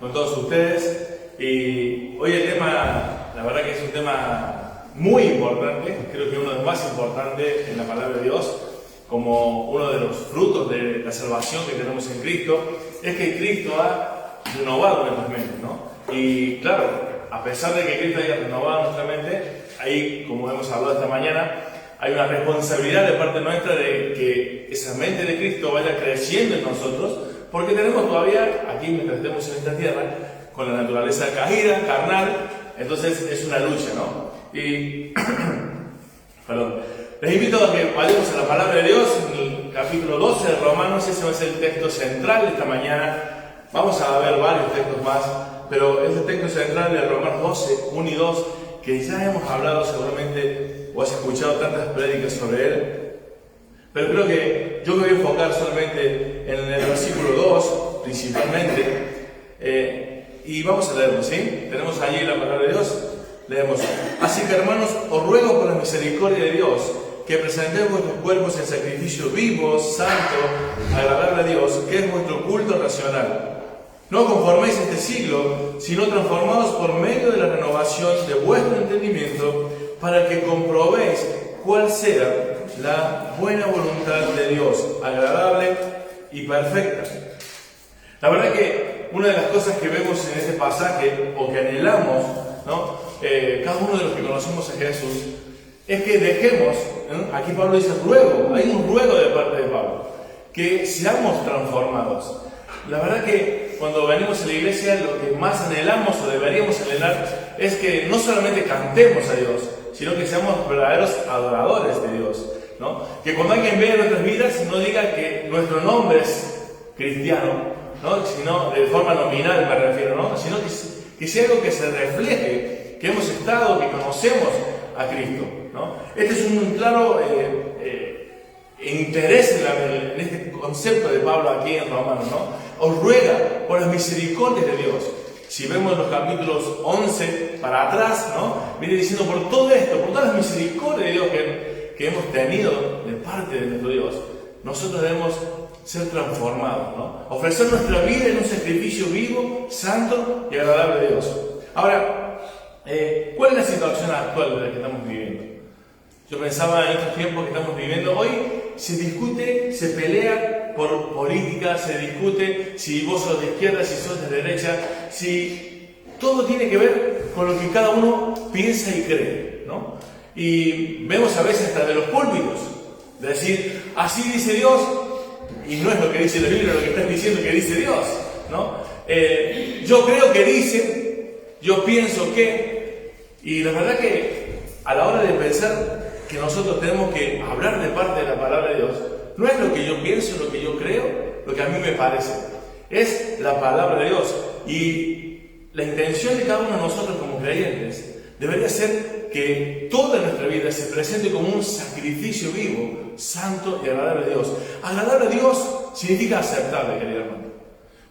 con todos ustedes. Y hoy el tema, la verdad que es un tema muy importante, creo que uno de los más importantes en la palabra de Dios, como uno de los frutos de la salvación que tenemos en Cristo, es que Cristo ha renovado nuestras mentes, ¿no? Y claro, a pesar de que Cristo haya renovado nuestra mente, ahí, como hemos hablado esta mañana, hay una responsabilidad de parte nuestra de que esa mente de Cristo vaya creciendo en nosotros, porque tenemos todavía, aquí mientras estemos en esta tierra, con la naturaleza caída, carnal, entonces es una lucha, ¿no? Y, perdón, les invito a que vayamos a la palabra de Dios, en el capítulo 12 de Romanos. Ese va a ser el texto central de esta mañana. Vamos a ver varios textos más, pero es el texto central de Romanos 12, 1 y 2, que ya hemos hablado seguramente, o has escuchado tantas prédicas sobre él, pero creo que yo me voy a enfocar solamente en el versículo 2, principalmente, y vamos a leerlo, ¿sí? Tenemos allí la palabra de Dios, leemos: así que, hermanos, os ruego por la misericordia de Dios, que presentéis vuestros cuerpos en sacrificio vivo, santo, agradable a Dios, que es vuestro culto racional. No conforméis a este siglo, sino transformados por medio de la renovación de vuestro entendimiento, para que comprobéis cuál sea la buena voluntad de Dios, agradable y perfecta. La verdad que una de las cosas que vemos en este pasaje, o que anhelamos, ¿no? Cada uno de los que conocemos a Jesús, es que dejemos, aquí Pablo dice ruego, hay un ruego de parte de Pablo, que seamos transformados. La verdad que cuando venimos a la iglesia, lo que más anhelamos o deberíamos anhelar es que no solamente cantemos a Dios, sino que seamos verdaderos adoradores de Dios, ¿no? Que cuando alguien vea nuestras vidas, no diga que nuestro nombre es cristiano, ¿no? Sino de forma nominal me refiero, ¿no? Sino que sea algo que se refleje, que hemos estado, que conocemos a Cristo, ¿no? Este es un claro interés en este concepto de Pablo aquí en Romanos, ¿no? Os ruega por las misericordias de Dios. Si vemos los capítulos 11 para atrás, ¿no? Viene diciendo por todo esto, por todas las misericordias de Dios que hemos tenido de parte de nuestro Dios, nosotros debemos ser transformados, ¿no? Ofrecer nuestra vida en un sacrificio vivo, santo y agradable a Dios. Ahora, ¿cuál es la situación actual de la que estamos viviendo? Yo pensaba en estos tiempos que estamos viviendo. Hoy se discute, se pelea por política, se discute si vos sos de izquierda, si sos de derecha, si todo tiene que ver con lo que cada uno piensa y cree, ¿no? Y vemos a veces hasta de los púlpitos, de decir, así dice Dios, y no es lo que dice la Biblia, lo que estás diciendo que dice Dios, ¿no? Yo creo que dice, yo pienso que, y la verdad que a la hora de pensar que nosotros tenemos que hablar de parte de la palabra de Dios, no es lo que yo pienso, lo que yo creo, lo que a mí me parece, es la palabra de Dios. Y la intención de cada uno de nosotros como creyentes debería ser que toda nuestra vida se presente como un sacrificio vivo, santo y agradable a Dios. Agradable a Dios significa aceptable, querido hermano.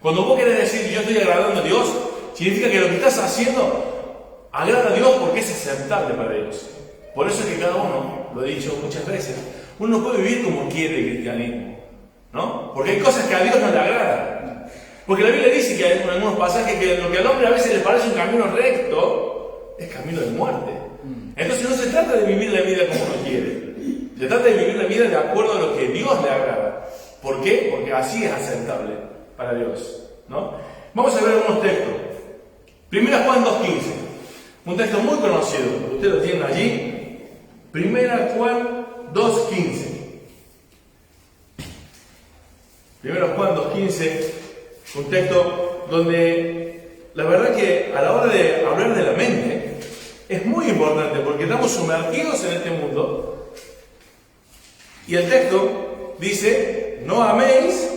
Cuando vos querés decir yo estoy agradando a Dios, significa que lo que estás haciendo agrada a Dios porque es aceptable para Dios. Por eso es que cada uno, lo he dicho muchas veces, uno no puede vivir como quiere el cristianismo, ¿no? Porque hay cosas que a Dios no le agradan. Porque la Biblia dice que hay en algunos pasajes que lo que al hombre a veces le parece un camino recto es camino de muerte. Entonces no se trata de vivir la vida como uno quiere, se trata de vivir la vida de acuerdo a lo que Dios le agrada. ¿Por qué? Porque así es aceptable para Dios, ¿no? Vamos a ver algunos textos. 1 Juan 2:15, un texto muy conocido, ustedes lo tienen allí. 1 Juan 2:15. 1 Juan 2:15, un texto donde la verdad que a la hora de hablar de la mente es muy importante porque estamos sumergidos en este mundo y el texto dice: no améis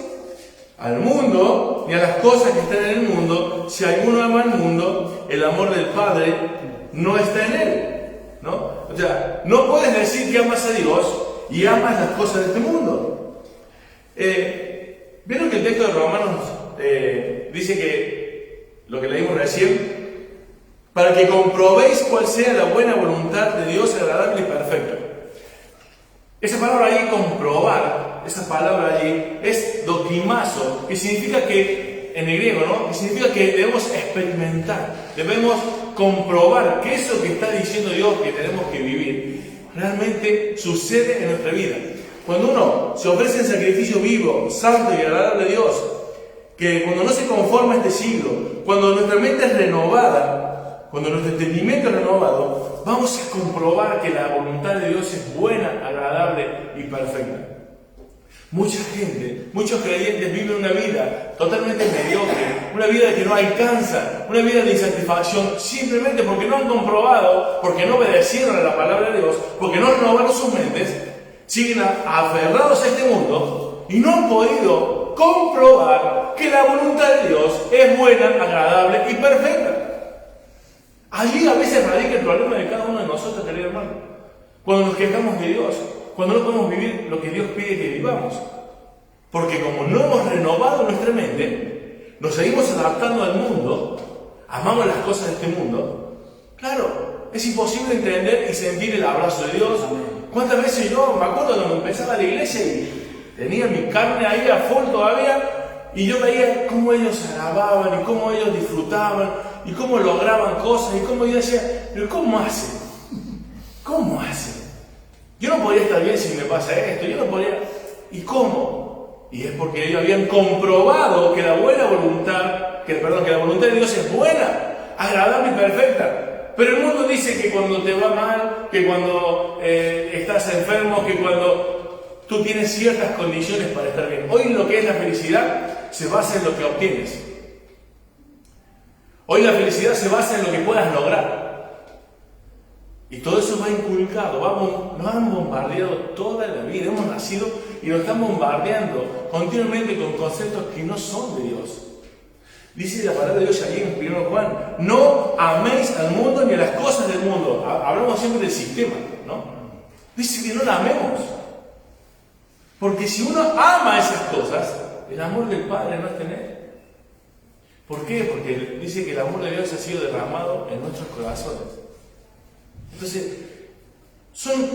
al mundo ni a las cosas que están en el mundo. Si alguno ama al mundo, el amor del Padre no está en él, ¿no? O sea, no puedes decir que amas a Dios y amas las cosas de este mundo. ¿Vieron que el texto de Romanos dice que, lo que leímos recién, para que comprobéis cuál sea la buena voluntad de Dios, agradable y perfecta? Esa palabra ahí, comprobar, esa palabra allí es dokimazo, que significa que en el griego, ¿no? Que significa que debemos experimentar, debemos comprobar que eso que está diciendo Dios que tenemos que vivir realmente sucede en nuestra vida. Cuando uno se ofrece en sacrificio vivo, santo y agradable a Dios, que cuando no se conforma a este siglo, cuando nuestra mente es renovada, cuando nuestro entendimiento es renovado, vamos a comprobar que la voluntad de Dios es buena, agradable y perfecta. Mucha gente, muchos creyentes viven una vida totalmente mediocre, una vida que no alcanza, una vida de insatisfacción, simplemente porque no han comprobado, porque no obedecieron a la palabra de Dios, porque no renovaron sus mentes, siguen aferrados a este mundo y no han podido comprobar que la voluntad de Dios es buena, agradable y perfecta. Allí a veces radica el problema de cada uno de nosotros, querido hermano. Cuando nos quejamos de Dios, cuando no podemos vivir lo que Dios pide que vivamos. Porque como no hemos renovado nuestra mente, nos seguimos adaptando al mundo, amamos las cosas de este mundo, claro, es imposible entender y sentir el abrazo de Dios. ¿Cuántas veces yo me acuerdo cuando empezaba la iglesia y tenía mi carne ahí a full todavía, y yo veía cómo ellos alababan y cómo ellos disfrutaban y cómo lograban cosas y cómo yo decía, pero ¿cómo hacen? ¿Cómo hacen? Yo no podría estar bien si me pasa esto, yo no podría... ¿Y cómo? Y es porque ellos habían comprobado que la voluntad de Dios es buena, agradable y perfecta. Pero el mundo dice que cuando te va mal, que cuando estás enfermo, que cuando tú tienes ciertas condiciones para estar bien. Hoy lo que es la felicidad se basa en lo que obtienes. Hoy la felicidad se basa en lo que puedas lograr. Y todo eso va inculcado, nos han bombardeado toda la vida, hemos nacido y nos están bombardeando continuamente con conceptos que no son de Dios. Dice la palabra de Dios allí en 1 Juan, no améis al mundo ni a las cosas del mundo. Hablamos siempre del sistema, ¿no? Dice que no la amemos. Porque si uno ama esas cosas, el amor del Padre no está en él. ¿Por qué? Porque dice que el amor de Dios ha sido derramado en nuestros corazones. Entonces,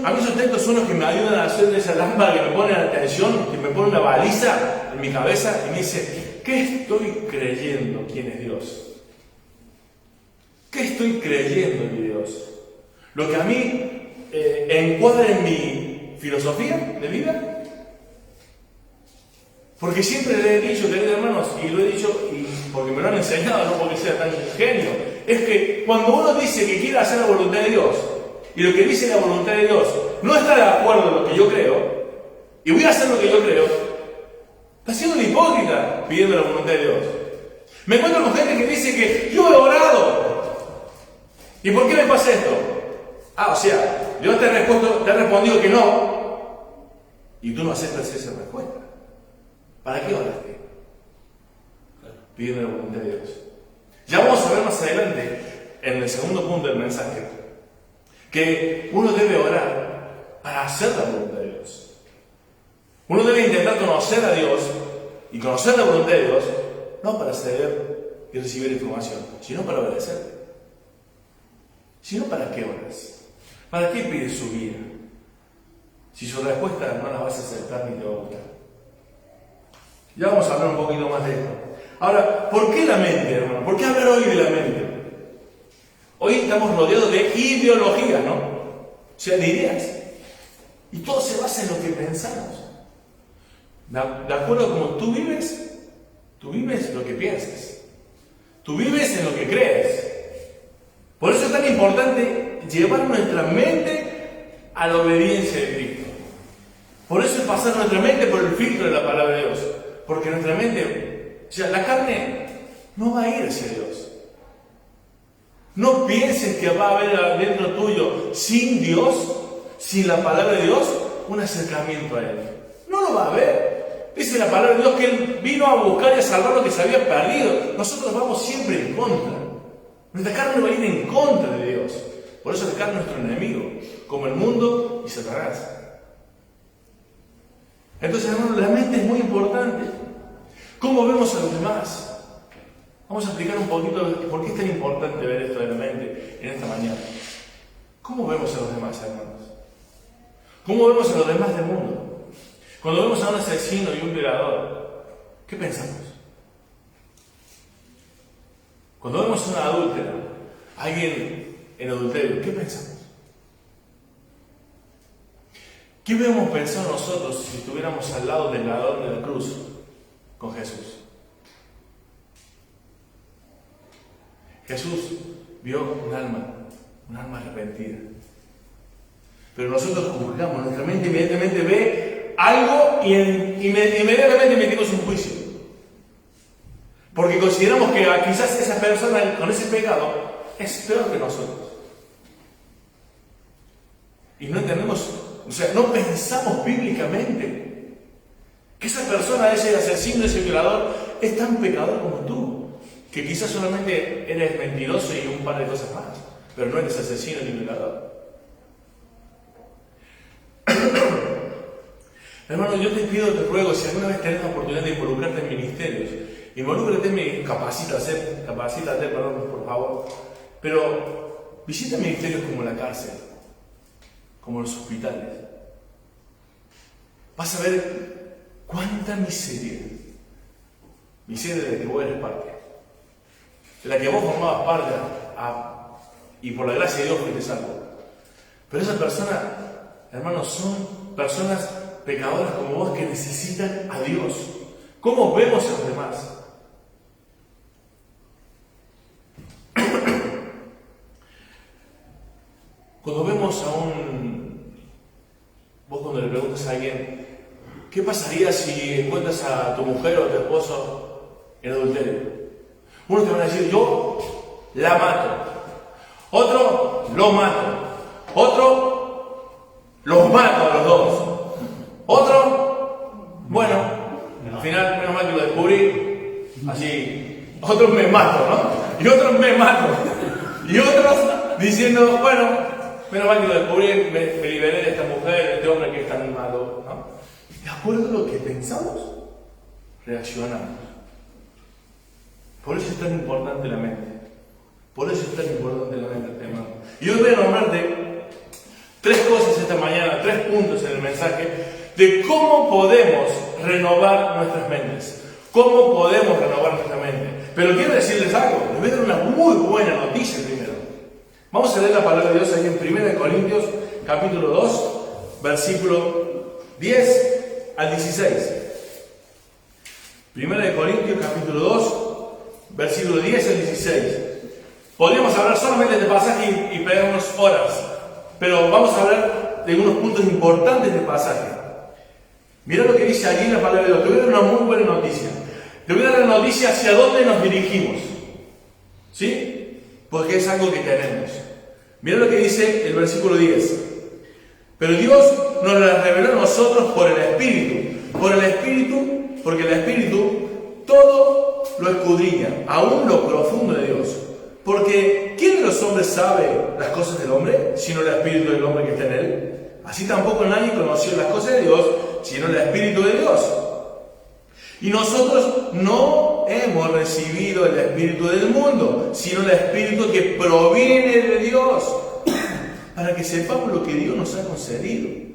a mí esos textos son los que me ayudan a hacer esa lámpara que me pone la atención, que me pone una baliza en mi cabeza y me dice, ¿qué estoy creyendo? ¿Quién es Dios? ¿Qué estoy creyendo en mi Dios? Lo que a mí encuadra en mi filosofía de vida. Porque siempre le he dicho, queridos hermanos, y lo he dicho y porque me lo han enseñado, no porque sea tan genio, es que cuando uno dice que quiere hacer la voluntad de Dios, y lo que dice la voluntad de Dios no está de acuerdo con lo que yo creo, y voy a hacer lo que yo creo, está siendo un hipócrita pidiendo la voluntad de Dios. Me encuentro con gente que dice que yo he orado. ¿Y por qué me pasa esto? O sea, Dios te ha respondido que no, y tú no aceptas esa respuesta. ¿Para qué oraste? Pidiendo la voluntad de Dios. Ya vamos a ver más adelante, en el segundo punto del mensaje, que uno debe orar para hacer la voluntad de Dios. Uno debe intentar conocer a Dios y conocer la voluntad de Dios, no para saber y recibir información, sino para obedecer. Sino para qué oras. ¿Para qué pides su vida? Si su respuesta no la vas a aceptar ni te va a gustar. Ya vamos a hablar un poquito más de esto. Ahora, ¿por qué la mente, hermano? ¿Por qué hablar hoy de la mente? Hoy estamos rodeados de ideología, ¿no? O sea, de ideas. Y todo se basa en lo que pensamos. De acuerdo a cómo tú vives lo que piensas. Tú vives en lo que crees. Por eso es tan importante llevar nuestra mente a la obediencia de Cristo. Por eso es pasar nuestra mente por el filtro de la palabra de Dios. Porque nuestra mente, o sea, la carne no va a ir hacia Dios. No pienses que va a haber dentro tuyo, sin Dios, sin la palabra de Dios, un acercamiento a Él. No lo va a haber. Dice la palabra de Dios que Él vino a buscar y a salvar lo que se había perdido. Nosotros vamos siempre en contra. Nuestra carne va a ir en contra de Dios. Por eso la carne es nuestro enemigo, como el mundo y Satanás. Entonces, hermano, la mente es muy importante. ¿Cómo vemos a los demás? Vamos a explicar un poquito por qué es tan importante ver esto de la mente en esta mañana. ¿Cómo vemos a los demás, hermanos? ¿Cómo vemos a los demás del mundo? Cuando vemos a un asesino y un violador, ¿qué pensamos? Cuando vemos a una adúltera, alguien en adulterio, ¿qué pensamos? ¿Qué hubiéramos pensado nosotros si estuviéramos al lado del ladrón de la cruz con Jesús? Jesús vio un alma arrepentida. Pero nosotros juzgamos, nuestra mente inmediatamente ve algo y inmediatamente emitimos un juicio. Porque consideramos que quizás esa persona con ese pecado es peor que nosotros. Y no entendemos, no pensamos bíblicamente que esa persona, ese asesino, ese violador, es tan pecador como tú. Que quizás solamente eres mentiroso y un par de cosas más, pero no eres asesino ni violador. Hermano, yo te pido, te ruego, si alguna vez tenés la oportunidad de involucrarte en ministerios, involúcrate, capacítate, por favor, pero visita ministerios como la cárcel, como los hospitales. Vas a ver cuánta miseria de la que vos eres parte, de la que vos formabas parte, y por la gracia de Dios fuiste salvo. Pero esas personas, hermanos, son personas pecadoras como vos que necesitan a Dios. ¿Cómo vemos a los demás? Cuando vemos vos cuando le preguntas a alguien, ¿qué pasaría si encuentras a tu mujer o a tu esposo en adulterio? Uno te van a decir, yo la mato. Otro, lo mato. Otro, los mato a los dos. Otro, bueno, al final, menos mal que lo descubrí, así, otros me mato, ¿no? Y otros me mato. Y otros diciendo, bueno, menos mal que lo descubrí, me liberé de esta mujer, de este hombre que es tan malo, ¿no? De acuerdo a lo que pensamos, reaccionamos. Por eso es tan importante la mente. Por eso es tan importante la mente, hermano. Y hoy voy a nombrarte 3 cosas esta mañana, 3 puntos en el mensaje, de cómo podemos renovar nuestras mentes. ¿Cómo podemos renovar nuestra mente? Pero quiero decirles algo, les voy a dar una muy buena noticia primero. Vamos a leer la palabra de Dios ahí en 1 Corintios, capítulo 2, versículo 10 al 16. 1 Corintios, capítulo 2, versículo 10 al 16. Podríamos hablar solamente de este pasaje y pegarnos horas, pero vamos a hablar de unos puntos importantes del pasaje. Mira lo que dice allí en la palabra de Dios. Te voy a dar una muy buena noticia. Te voy a dar la noticia hacia dónde nos dirigimos. ¿Sí? Porque es algo que tenemos. Mira lo que dice el versículo 10. Pero Dios nos la reveló a nosotros por el Espíritu. Por el Espíritu, porque el Espíritu todo lo escudriña, aún lo profundo de Dios. Porque ¿quién de los hombres sabe las cosas del hombre, sino el Espíritu del hombre que está en él? Así tampoco nadie conoció las cosas de Dios, sino el Espíritu de Dios. Y nosotros no hemos recibido el Espíritu del mundo, sino el Espíritu que proviene de Dios, para que sepamos lo que Dios nos ha concedido.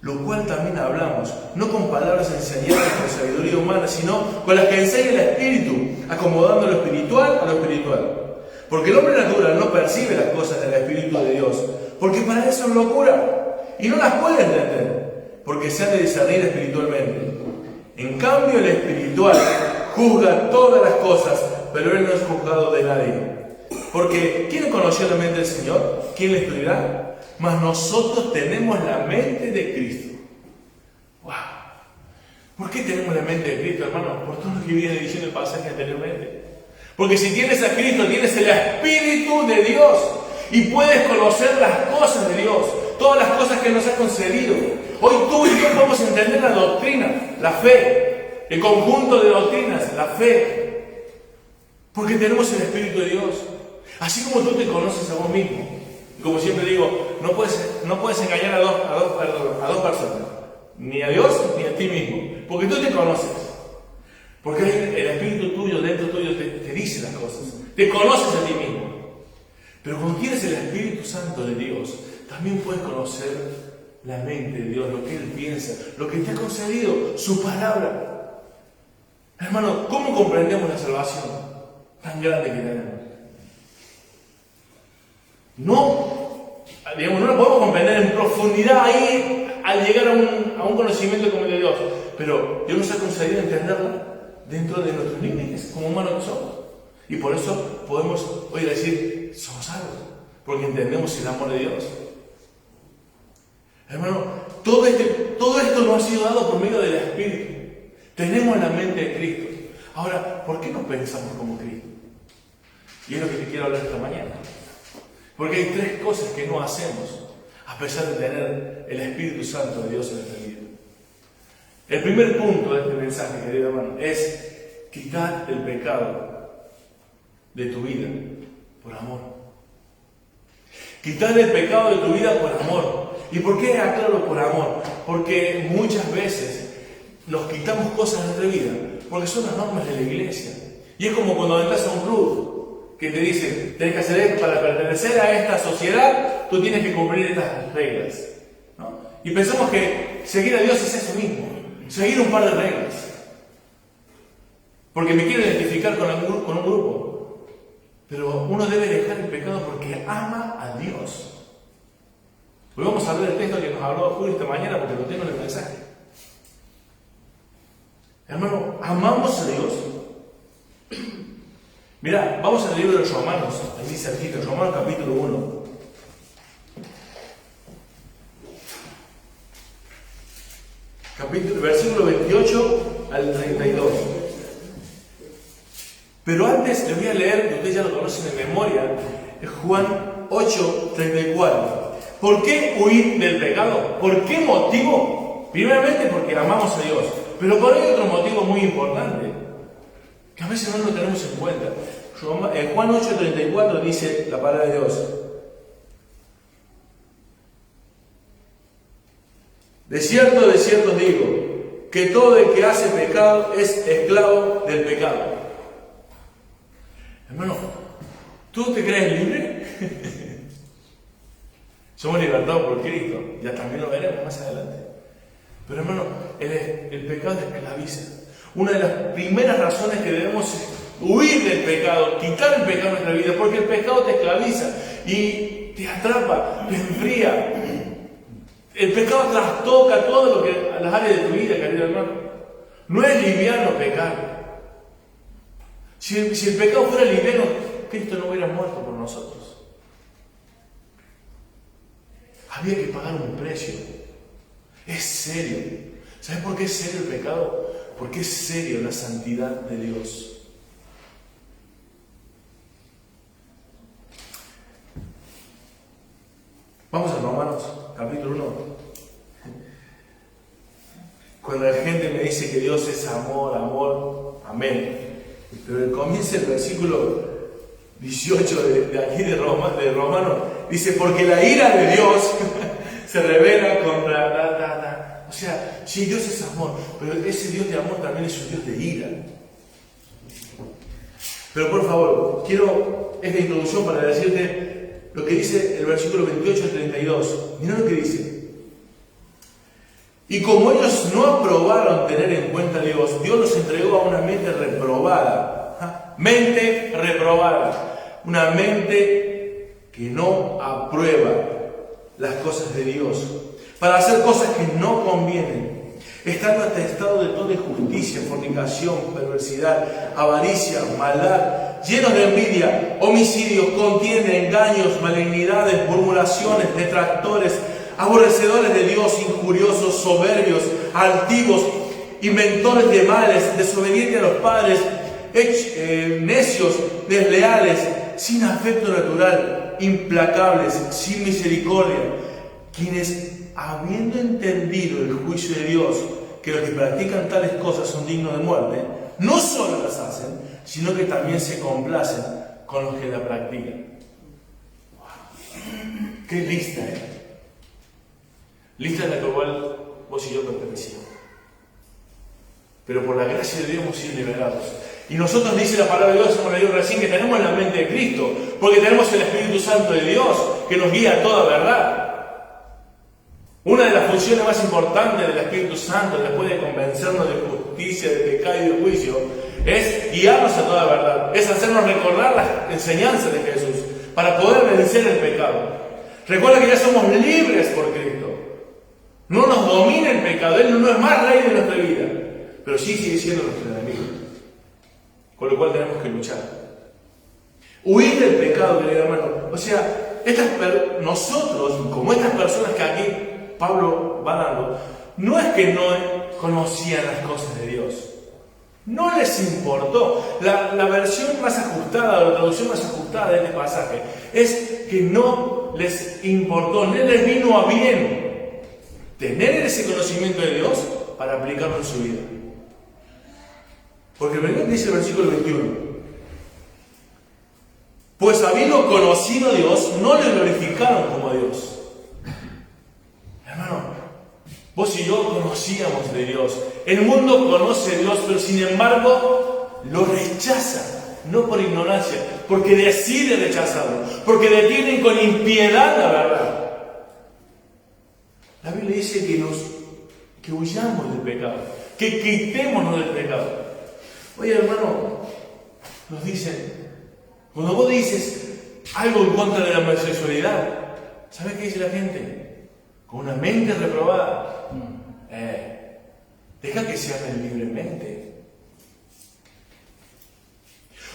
Lo cual también hablamos, no con palabras enseñadas con sabiduría humana, sino con las que enseña el Espíritu, acomodando lo espiritual a lo espiritual. Porque el hombre natural no percibe las cosas del Espíritu de Dios, porque para eso es locura, y no las puede entender, porque se han de discernir espiritualmente. En cambio, el espiritual juzga todas las cosas, pero él no es juzgado de nadie. Porque ¿quién conoció la mente del Señor? ¿Quién le estudiará? Mas nosotros tenemos la mente de Cristo. ¡Wow! ¿Por qué tenemos la mente de Cristo, hermano? Por todo lo que viene diciendo el pasaje anteriormente. Porque si tienes a Cristo, tienes el Espíritu de Dios. Y puedes conocer las cosas de Dios. Todas las cosas que nos ha concedido. Hoy tú y yo podemos entender la doctrina, la fe. El conjunto de doctrinas, la fe. Porque tenemos el Espíritu de Dios. Así como tú te conoces a vos mismo. Y como siempre digo, no puedes engañar a dos personas. Ni a Dios ni a ti mismo. Porque tú te conoces. Porque el Espíritu tuyo, dentro tuyo, te dice las cosas. Te conoces a ti mismo. Pero cuando tienes el Espíritu Santo de Dios, también puedes conocer la mente de Dios, lo que Él piensa, lo que te ha concedido, su palabra. Hermano, ¿cómo comprendemos la salvación? tan grande que tenemos. No, digamos, no lo podemos comprender en profundidad ahí al llegar a un conocimiento como el de Dios, pero Dios nos ha concedido entenderlo dentro de nuestros límites, como humanos que somos. Y por eso podemos hoy decir, somos salvos, porque entendemos el amor de Dios. Hermano, todo esto nos ha sido dado por medio del Espíritu. Tenemos la mente de Cristo. Ahora, ¿por qué no pensamos como Cristo? Y es lo que te quiero hablar esta mañana. Porque hay tres cosas que no hacemos, a pesar de tener el Espíritu Santo de Dios en nuestra vida. El primer punto de este mensaje, querido hermano, es quitar el pecado de tu vida por amor. Quitar el pecado de tu vida por amor. ¿Y por qué aclaro por amor? Porque muchas veces nos quitamos cosas de nuestra vida porque son las normas de la iglesia. Y es como cuando entras a un club que te dicen, tenés que hacer esto para pertenecer a esta sociedad, tú tienes que cumplir estas reglas, ¿no? Y pensamos que seguir a Dios es eso mismo, seguir un par de reglas. Porque me quiero identificar con un grupo. Pero uno debe dejar el pecado porque ama a Dios. Hoy vamos a ver el texto que nos habló Julio esta mañana porque lo tengo en el mensaje. Hermano, ¿amamos a Dios? Mira, vamos al libro de los Romanos, ahí dice aquí, Romanos capítulo 1. Versículo 28 al 32. Pero antes les voy a leer, que ustedes ya lo conocen de memoria, Juan 8, 34. ¿Por qué huir del pecado? ¿Por qué motivo? Primeramente porque amamos a Dios. Pero por ahí hay otro motivo muy importante, que a veces no lo tenemos en cuenta. En Juan 8, 34 dice la palabra de Dios. De cierto os digo, que todo el que hace pecado es esclavo del pecado. Hermano, ¿tú te crees libre? Somos libertados por Cristo, ya también lo veremos más adelante. Pero hermano, el pecado te esclaviza. Una de las primeras razones que debemos es huir del pecado, quitar el pecado de nuestra vida, porque el pecado te esclaviza y te atrapa, te enfría. El pecado trastoca todo lo que las áreas de tu vida, querido hermano. No es liviano pecar. Si el pecado fuera liviano, Cristo no hubiera muerto por nosotros. Había que pagar un precio. Es serio. ¿Sabes por qué es serio el pecado? Porque es serio la santidad de Dios. Vamos a Romanos, capítulo 1. Cuando la gente me dice que Dios es amor, amor, amén. Pero comienza el versículo 18 de aquí de Romanos. Dice, porque la ira de Dios se revela contra... O sea, sí, Dios es amor, pero ese Dios de amor también es un Dios de ira. Pero por favor, quiero esta introducción para decirte lo que dice el versículo 28 al 32. Mirá lo que dice. Y como ellos no aprobaron tener en cuenta a Dios, Dios los entregó a una mente reprobada. Mente reprobada. Una mente que no aprueba las cosas de Dios, para hacer cosas que no convienen, estando atestados de toda injusticia, fornicación, perversidad, avaricia, maldad, llenos de envidia, homicidios, contienda, engaños, malignidades, murmuraciones, detractores, aborrecedores de Dios, injuriosos, soberbios, altivos, inventores de males, desobedientes a los padres, necios, desleales, sin afecto natural, implacables, sin misericordia, quienes, habiendo entendido el juicio de Dios, que los que practican tales cosas son dignos de muerte, no solo las hacen, sino que también se complacen con los que la practican. ¡Wow! ¡Qué lista, Lista en la cual vos y yo pertenecíamos. Pero por la gracia de Dios hemos sido liberados. Y nosotros, dice la palabra de Dios, como le digo recién, que tenemos la mente de Cristo, porque tenemos el Espíritu Santo de Dios, que nos guía a toda verdad. Una de las funciones más importantes del Espíritu Santo, después de convencernos de justicia, de pecado y de juicio, es guiarnos a toda verdad, es hacernos recordar las enseñanzas de Jesús para poder vencer el pecado. Recuerda que ya somos libres por Cristo. No nos domina el pecado, Él no es más rey de nuestra vida, pero sí sigue siendo nuestro enemigo, con lo cual tenemos que luchar. Huir del pecado, querido hermano. O sea, nosotros, como estas personas que aquí Pablo va dando, no es que no conocían las cosas de Dios. No les importó. La versión más ajustada, la traducción más ajustada de este pasaje, es que no les importó, no les vino a bien tener ese conocimiento de Dios para aplicarlo en su vida. Porque dice el versículo 21. Pues habiendo conocido a Dios, no le glorificaron como a Dios. Hermano, vos y yo conocíamos de Dios. El mundo conoce a Dios, pero sin embargo lo rechaza. No por ignorancia, porque decide rechazarlo. Porque detienen con impiedad la verdad. La Biblia dice que huyamos del pecado. Que quitémonos del pecado. Oye, hermano, nos dicen... Cuando vos dices algo en contra de la homosexualidad, ¿sabes qué dice la gente? Con una mente reprobada. Deja que se amen libremente.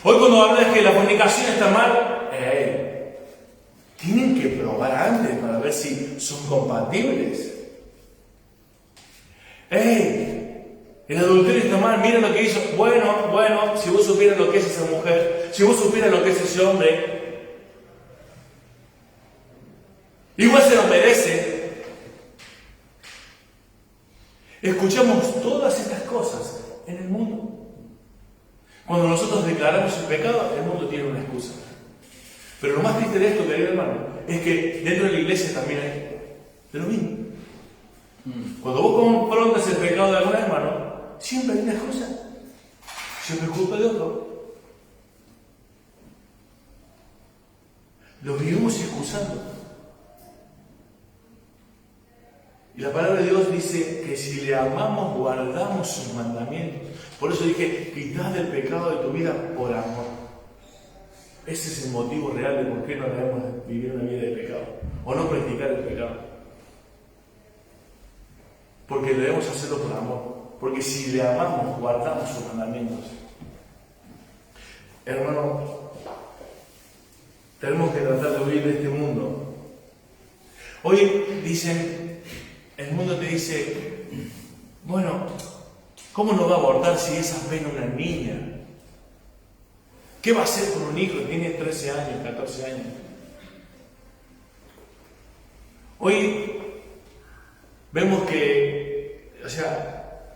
Hoy cuando hablas que la fornicación está mal, tienen que probar antes para ver si son compatibles. El adulterio está mal, mira lo que hizo. Bueno, si vos supieras lo que es esa mujer, si vos supieras lo que es ese hombre, igual se lo merece. Escuchamos todas estas cosas en el mundo. Cuando nosotros declaramos el pecado, el mundo tiene una excusa. Pero lo más triste de esto, querido hermano, es que dentro de la iglesia también hay de lo mismo. Cuando vos confrontas el pecado de algún hermano, siempre hay una excusa. Siempre es culpa de otro. Lo vivimos excusando. Y la palabra de Dios dice que si le amamos, guardamos sus mandamientos. Por eso dije, quitad el pecado de tu vida por amor. Ese es el motivo real de por qué no debemos vivir una vida de pecado. O no practicar el pecado. Porque debemos hacerlo por amor. Porque si le amamos, guardamos sus mandamientos. Hermano, tenemos que tratar de huir de este mundo. Hoy dicen, el mundo te dice, bueno, ¿cómo no va a abortar si es apenas una niña? ¿Qué va a hacer con un hijo que tiene 13 años, 14 años? Hoy vemos que,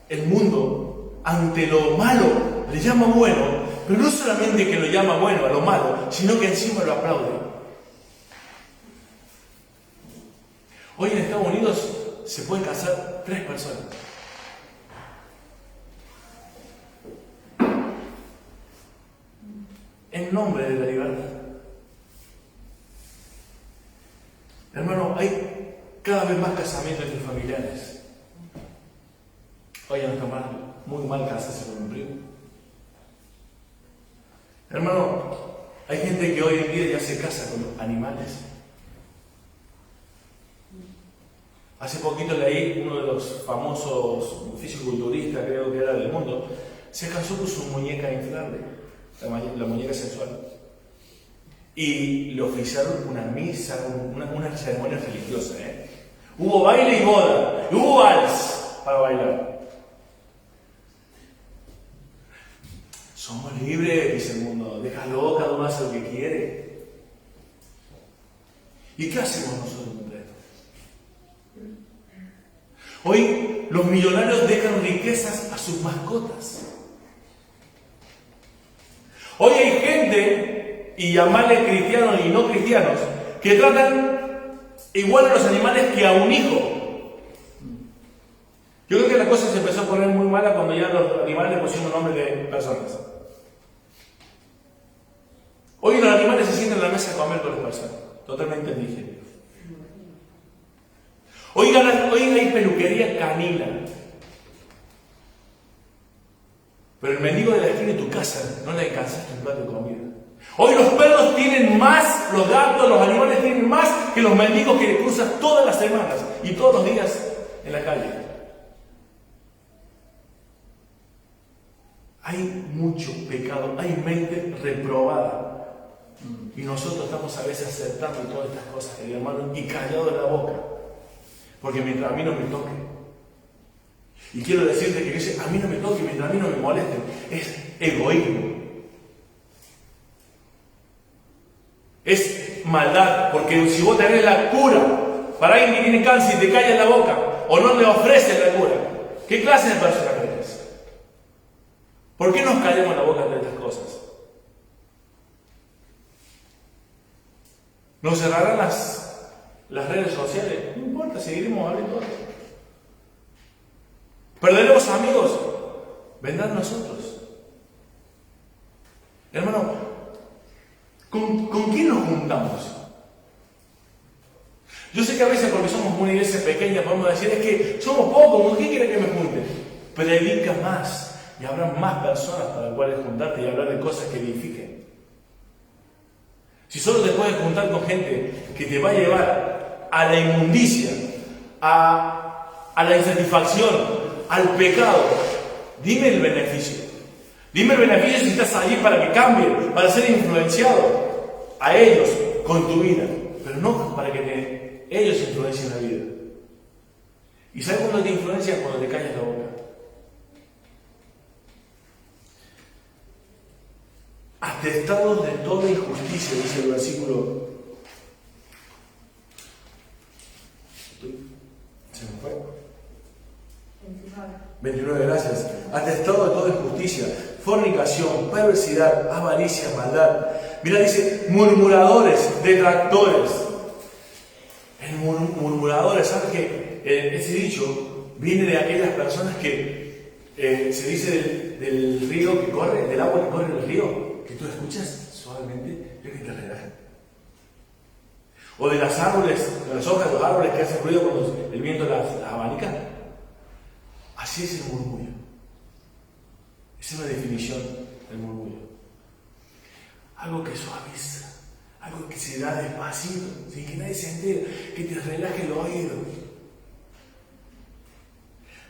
el mundo, ante lo malo, le llama bueno, pero no solamente que lo llama bueno a lo malo, sino que encima lo aplaude. Hoy en Estados Unidos se pueden casar 3 personas. En nombre de la libertad. Hermano, hay cada vez más casamientos entre familiares. Oye, no está mal, muy mal casarse con un primo. Hermano, hay gente que hoy en día ya se casa con animales. Hace poquito leí uno de los famosos fisiculturistas, creo que era del mundo, se casó con su muñeca inflable, la muñeca sexual. Y le oficiaron una misa, una ceremonia religiosa. Hubo baile y boda, y hubo vals para bailar. Somos libres, dice el mundo, déjalo, cada uno hace lo que quiere. ¿Y qué hacemos nosotros con esto? Hoy los millonarios dejan riquezas a sus mascotas. Hoy hay gente, y llamarle cristianos y no cristianos, que tratan igual a los animales que a un hijo. Yo creo que la cosa se empezó a poner muy mala cuando ya los animales le pusieron nombre de personas. Hoy los animales se sientan en la mesa a comer con las personas, totalmente indígenas. Hoy hay peluquería canina. Pero el mendigo de la esquina de tu casa no le alcanzaste un plato de comida. Hoy los perros tienen más, los gatos, los animales tienen más que los mendigos que cruzas todas las semanas y todos los días en la calle. Hay mucho pecado, hay mente reprobada. Y nosotros estamos a veces aceptando todas estas cosas, hermano, y callados de la boca. Porque mientras a mí no me toque. Y quiero decirte que ese a mí no me toque, mientras a mí no me moleste, es egoísmo. Es maldad, porque si vos tenés la cura para alguien que tiene cáncer y te callas la boca, o no le ofreces la cura, ¿qué clase de persona eres? ¿Por qué nos callamos la boca ante estas cosas? ¿Nos cerrarán las redes sociales? No importa, seguiremos hablando. ¿Perderemos amigos? Vendrán nosotros. Hermano, ¿con quién nos juntamos? Yo sé que a veces porque somos una iglesia pequeña podemos decir, es que somos pocos, ¿con quién quiere que me junte? Predica más y habrá más personas para las cuales juntarte y hablar de cosas que edifiquen. Si solo te puedes juntar con gente que te va a llevar a la inmundicia, a la insatisfacción, al pecado, dime el beneficio. Dime el beneficio si estás allí para que cambien, para ser influenciado a ellos con tu vida, pero no para que ellos influencien la vida. ¿Y sabes cuándo te influencian? Cuando te callas la boca. Atestados de toda injusticia, dice el versículo. ¿Se me fue? 29, gracias. Atestado de toda injusticia, fornicación, perversidad, avaricia, maldad. Mira, dice murmuradores, detractores. El murmuradores, ¿sabes qué? Ese dicho viene de aquellas personas que se dice del río que corre, del agua que corre en el río, que tú escuchas suavemente, pero que te relaja. O de las árboles, de las hojas de los árboles que hacen ruido cuando el viento las abanica. Así es el murmullo. Esa es una definición del murmullo. Algo que suaviza, algo que se da despacito, sin que nadie se entere, que te relaje el oído.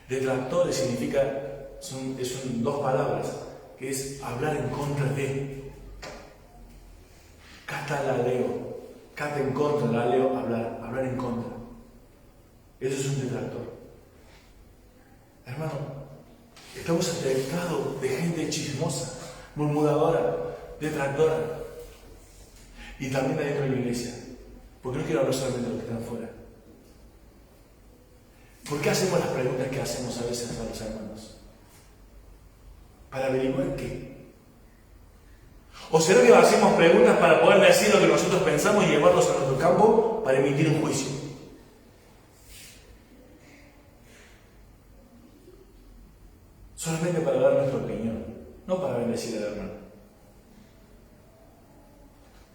Detractores significa, son dos palabras, que es hablar en contra de. Catalaleo, cata en contra, laleo, hablar en contra. Eso es un detractor. Hermano, estamos atestados de gente chismosa, murmuradora, detractora. Y también adentro de la iglesia. Porque no quiero hablar solamente de los que están fuera. ¿Por qué hacemos las preguntas que hacemos a veces a los hermanos? ¿Para averiguar qué? ¿O será que hacemos preguntas para poder decir lo que nosotros pensamos y llevarlos a nuestro campo para emitir un juicio? Solamente para dar nuestra opinión, no para bendecir al hermano.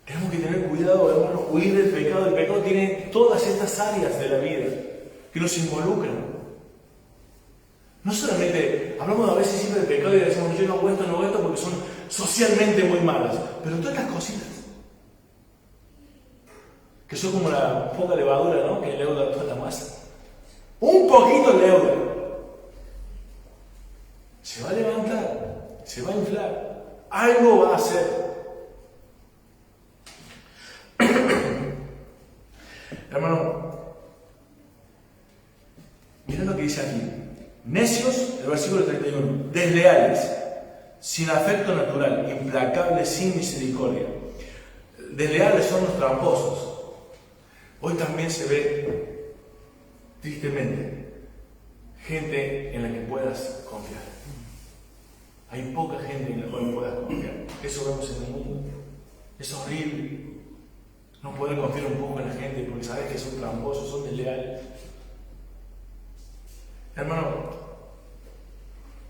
Tenemos que tener cuidado, hermano, huir del pecado. El pecado tiene todas estas áreas de la vida que nos involucran. No solamente, hablamos a veces siempre del pecado y decimos, yo no hago esto porque son socialmente muy malas, pero todas estas cositas, que son como la poca levadura, ¿no?, que leuda toda la masa. Un poquito leuda. Se va a levantar, se va a inflar, algo va a hacer. Hermano, mira lo que dice aquí. Necios, el versículo 31, desleales, sin afecto natural, implacables, sin misericordia. Desleales son los tramposos. Hoy también se ve, tristemente, gente en la que puedas confiar. Hay poca gente en la cual puedas confiar. Eso vemos en el mundo. Es horrible no poder confiar un poco en la gente porque sabes que son tramposos, son desleales. Hermano,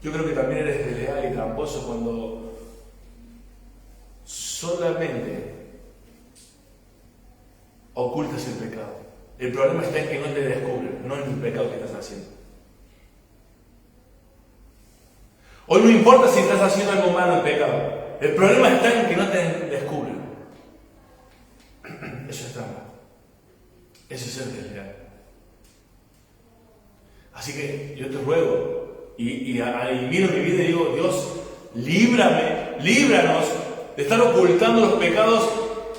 yo creo que también eres desleal y tramposo cuando solamente ocultas el pecado. El problema está en que no te descubren, no en el pecado que estás haciendo. Hoy no importa si estás estás haciendo algo malo en pecado. El problema está en que no te descubran. Eso es trampa. Eso es ser desleal. Así que yo te ruego y miro mi vida y digo, Dios, líbranos de estar ocultando los pecados,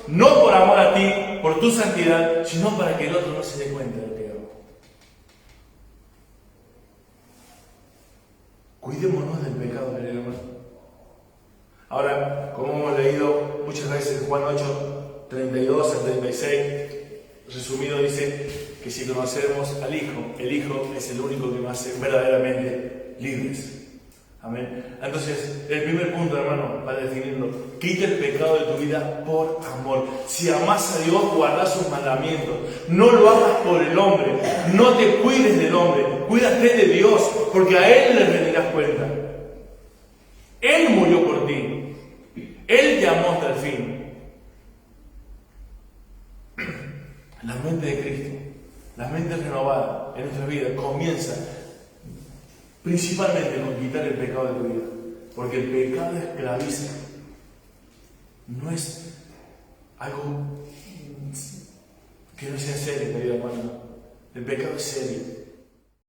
no por amor a ti, por tu santidad, sino para que el otro no se dé cuenta de lo que hago. Cuidémonos del pecado, querido hermano. Ahora, como hemos leído muchas veces en Juan 8, 32 al 36, resumido dice que si conocemos al Hijo, el Hijo es el único que nos hace verdaderamente libres. Amén. Entonces, el primer punto, hermano, para definirlo, quita el pecado de tu vida por amor. Si amas a Dios, guarda sus mandamientos. No lo hagas por el hombre. No te cuides del hombre. Cuídate de Dios, porque a Él le rendirás cuenta. Él murió por ti. Él te amó hasta el fin. La mente de Cristo, la mente renovada en nuestra vida comienza principalmente con quitar el pecado de tu vida, porque el pecado esclaviza. No es algo que no sea serio, querido hermano. El pecado es serio.